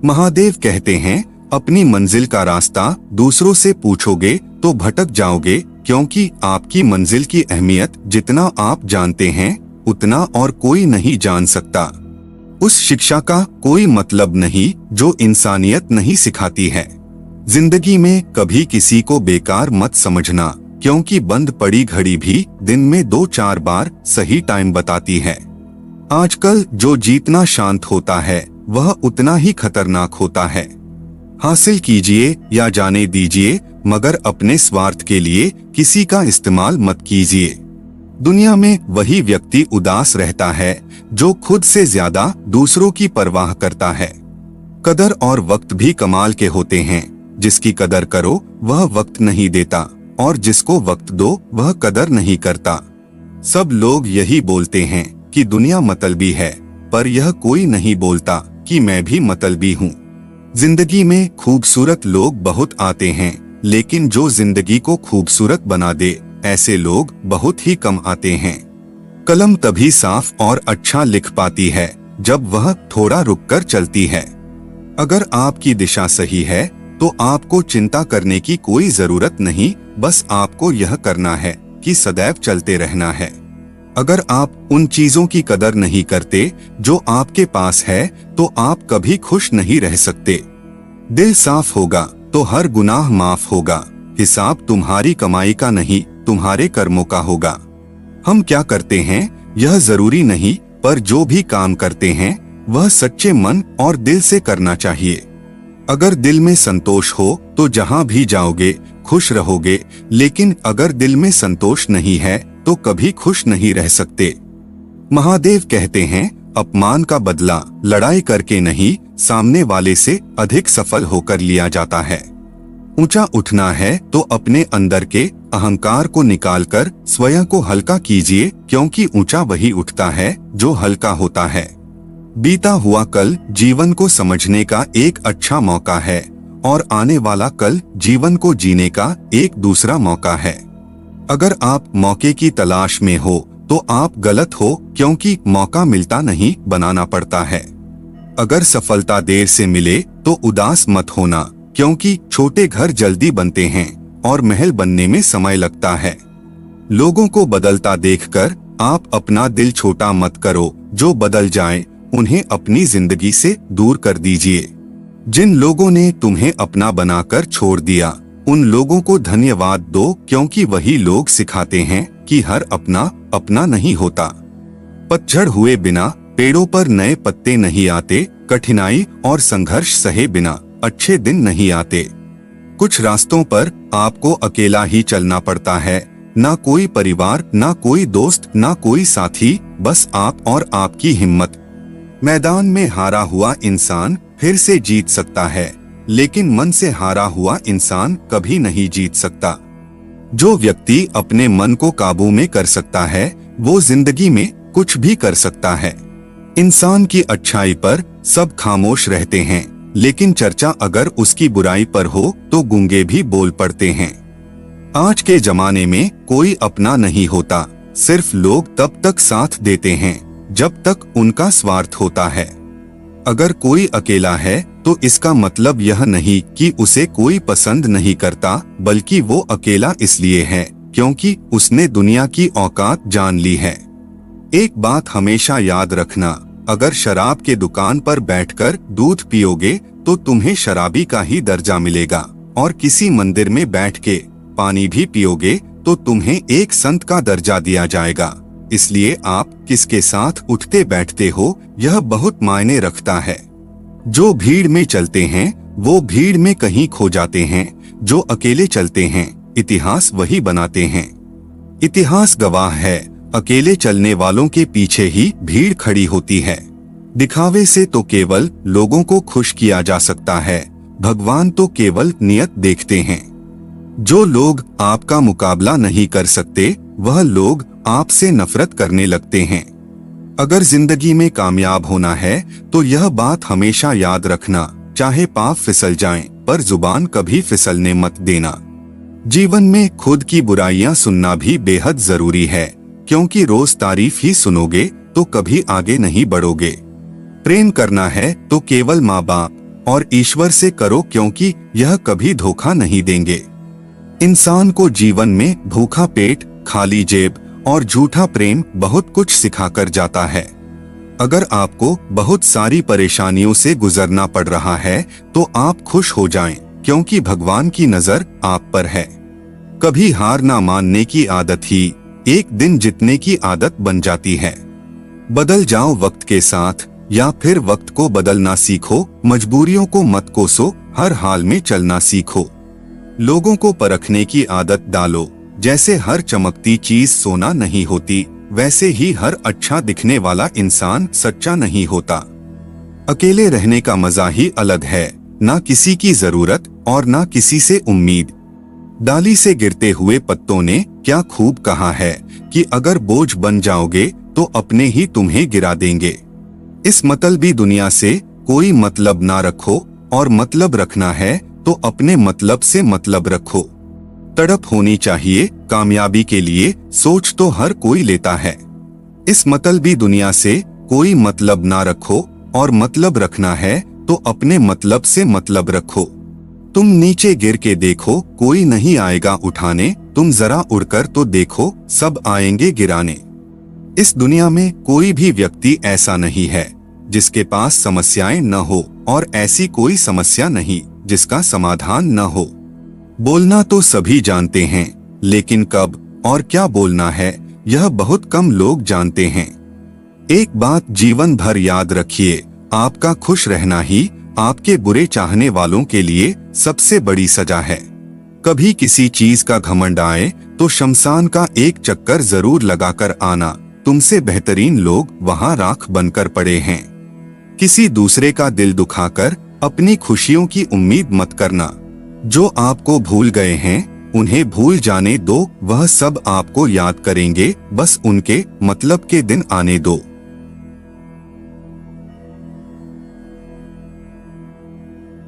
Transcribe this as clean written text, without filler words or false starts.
महादेव कहते हैं, अपनी मंजिल का रास्ता दूसरों से पूछोगे तो भटक जाओगे, क्योंकि आपकी मंजिल की अहमियत जितना आप जानते हैं उतना और कोई नहीं जान सकता। उस शिक्षा का कोई मतलब नहीं जो इंसानियत नहीं सिखाती है। जिंदगी में कभी किसी को बेकार मत समझना, क्योंकि बंद पड़ी घड़ी भी दिन में 2-4 बार सही टाइम बताती है। आजकल जो जीतना शांत होता है वह उतना ही खतरनाक होता है। हासिल कीजिए या जाने दीजिए, मगर अपने स्वार्थ के लिए किसी का इस्तेमाल मत कीजिए। दुनिया में वही व्यक्ति उदास रहता है जो खुद से ज्यादा दूसरों की परवाह करता है। कदर और वक्त भी कमाल के होते हैं। जिसकी कदर करो वह वक्त नहीं देता, और जिसको वक्त दो वह कदर नहीं करता। सब लोग यही बोलते हैं कि दुनिया मतलबी है, पर यह कोई नहीं बोलता कि मैं भी मतलबी हूँ। जिंदगी में खूबसूरत लोग बहुत आते हैं, लेकिन जो जिंदगी को खूबसूरत बना दे ऐसे लोग बहुत ही कम आते हैं। कलम तभी साफ और अच्छा लिख पाती है जब वह थोड़ा रुककर चलती है। अगर आपकी दिशा सही है तो आपको चिंता करने की कोई जरूरत नहीं, बस आपको यह करना है कि सदैव चलते रहना है। अगर आप उन चीजों की कदर नहीं करते जो आपके पास है तो आप कभी खुश नहीं रह सकते। दिल साफ होगा तो हर गुनाह माफ होगा। हिसाब तुम्हारी कमाई का नहीं, तुम्हारे कर्मों का होगा। हम क्या करते हैं यह जरूरी नहीं, पर जो भी काम करते हैं वह सच्चे मन और दिल से करना चाहिए। अगर दिल में संतोष हो तो जहां भी जाओगे खुश रहोगे, लेकिन अगर दिल में संतोष नहीं है तो कभी खुश नहीं रह सकते। महादेव कहते हैं, अपमान का बदला लड़ाई करके नहीं, सामने वाले से अधिक सफल होकर लिया जाता है। ऊंचा उठना है तो अपने अंदर के अहंकार को निकालकर स्वयं को हल्का कीजिए, क्योंकि ऊंचा वही उठता है जो हल्का होता है। बीता हुआ कल जीवन को समझने का एक अच्छा मौका है, और आने वाला कल जीवन को जीने का एक दूसरा मौका है। अगर आप मौके की तलाश में हो तो आप गलत हो, क्योंकि मौका मिलता नहीं, बनाना पड़ता है। अगर सफलता देर से मिले तो उदास मत होना, क्योंकि छोटे घर जल्दी बनते हैं और महल बनने में समय लगता है। लोगों को बदलता देखकर आप अपना दिल छोटा मत करो, जो बदल जाएं उन्हें अपनी जिंदगी से दूर कर दीजिए। जिन लोगों ने तुम्हें अपना बनाकर छोड़ दिया उन लोगों को धन्यवाद दो, क्योंकि वही लोग सिखाते हैं कि हर अपना अपना नहीं होता। पतझड़ हुए बिना पेड़ों पर नए पत्ते नहीं आते, कठिनाई और संघर्ष सहे बिना अच्छे दिन नहीं आते। कुछ रास्तों पर आपको अकेला ही चलना पड़ता है, ना कोई परिवार, ना कोई दोस्त, ना कोई साथी, बस आप और आपकी हिम्मत। मैदान में हारा हुआ इंसान फिर से जीत सकता है, लेकिन मन से हारा हुआ इंसान कभी नहीं जीत सकता। जो व्यक्ति अपने मन को काबू में कर सकता है वो जिंदगी में कुछ भी कर सकता है। इंसान की अच्छाई पर सब खामोश रहते हैं, लेकिन चर्चा अगर उसकी बुराई पर हो तो गूंगे भी बोल पड़ते हैं। आज के जमाने में कोई अपना नहीं होता, सिर्फ लोग तब तक साथ देते हैं जब तक उनका स्वार्थ होता है। अगर कोई अकेला है तो इसका मतलब यह नहीं कि उसे कोई पसंद नहीं करता, बल्कि वो अकेला इसलिए है क्योंकि उसने दुनिया की औकात जान ली है। एक बात हमेशा याद रखना, अगर शराब के दुकान पर बैठकर दूध पियोगे तो तुम्हें शराबी का ही दर्जा मिलेगा, और किसी मंदिर में बैठ के पानी भी पियोगे तो तुम्हें एक संत का दर्जा दिया जाएगा। इसलिए आप किसके साथ उठते बैठते हो यह बहुत मायने रखता है। जो भीड़ में चलते हैं वो भीड़ में कहीं खो जाते हैं, जो अकेले चलते हैं इतिहास वही बनाते हैं। इतिहास गवाह है, अकेले चलने वालों के पीछे ही भीड़ खड़ी होती है। दिखावे से तो केवल लोगों को खुश किया जा सकता है, भगवान तो केवल नियत देखते हैं। जो लोग आपका मुकाबला नहीं कर सकते वह लोग आपसे नफरत करने लगते हैं। अगर जिंदगी में कामयाब होना है तो यह बात हमेशा याद रखना, चाहे पाँव फिसल जाएं, पर जुबान कभी फिसलने मत देना। जीवन में खुद की बुराइयां सुनना भी बेहद जरूरी है, क्योंकि रोज तारीफ ही सुनोगे तो कभी आगे नहीं बढ़ोगे। प्रेम करना है तो केवल माँ बाप और ईश्वर से करो, क्योंकि यह कभी धोखा नहीं देंगे। इंसान को जीवन में भूखा पेट, खाली जेब और झूठा प्रेम बहुत कुछ सिखाकर जाता है। अगर आपको बहुत सारी परेशानियों से गुजरना पड़ रहा है तो आप खुश हो जाएं, क्योंकि भगवान की नजर आप पर है। कभी हार ना मानने की आदत ही एक दिन जीतने की आदत बन जाती है। बदल जाओ वक्त के साथ, या फिर वक्त को बदलना सीखो। मजबूरियों को मत कोसो, हर हाल में चलना सीखो। लोगों को परखने की आदत डालो। जैसे हर चमकती चीज सोना नहीं होती, वैसे ही हर अच्छा दिखने वाला इंसान सच्चा नहीं होता। अकेले रहने का मजा ही अलग है, ना किसी की जरूरत और ना किसी से उम्मीद। डाली से गिरते हुए पत्तों ने क्या खूब कहा है कि अगर बोझ बन जाओगे तो अपने ही तुम्हें गिरा देंगे। इस मतलबी दुनिया से कोई मतलब ना रखो, और मतलब रखना है तो अपने मतलब से मतलब रखो। तड़प होनी चाहिए कामयाबी के लिए, सोच तो हर कोई लेता है। इस मतलबी दुनिया से कोई मतलब ना रखो, और मतलब रखना है तो अपने मतलब से मतलब रखो। तुम नीचे गिर के देखो, कोई नहीं आएगा उठाने। तुम जरा उड़कर तो देखो, सब आएंगे गिराने। इस दुनिया में कोई भी व्यक्ति ऐसा नहीं है जिसके पास समस्याएं न हो, और ऐसी कोई समस्या नहीं जिसका समाधान न हो। बोलना तो सभी जानते हैं, लेकिन कब और क्या बोलना है यह बहुत कम लोग जानते हैं। एक बात जीवन भर याद रखिए, आपका खुश रहना ही आपके बुरे चाहने वालों के लिए सबसे बड़ी सजा है। कभी किसी चीज का घमंड आए तो शमशान का एक चक्कर जरूर लगाकर आना। तुमसे बेहतरीन लोग वहां राख बनकर पड़े हैं। किसी दूसरे का दिल दुखाकर अपनी खुशियों की उम्मीद मत करना। जो आपको भूल गए हैं उन्हें भूल जाने दो, वह सब आपको याद करेंगे, बस उनके मतलब के दिन आने दो।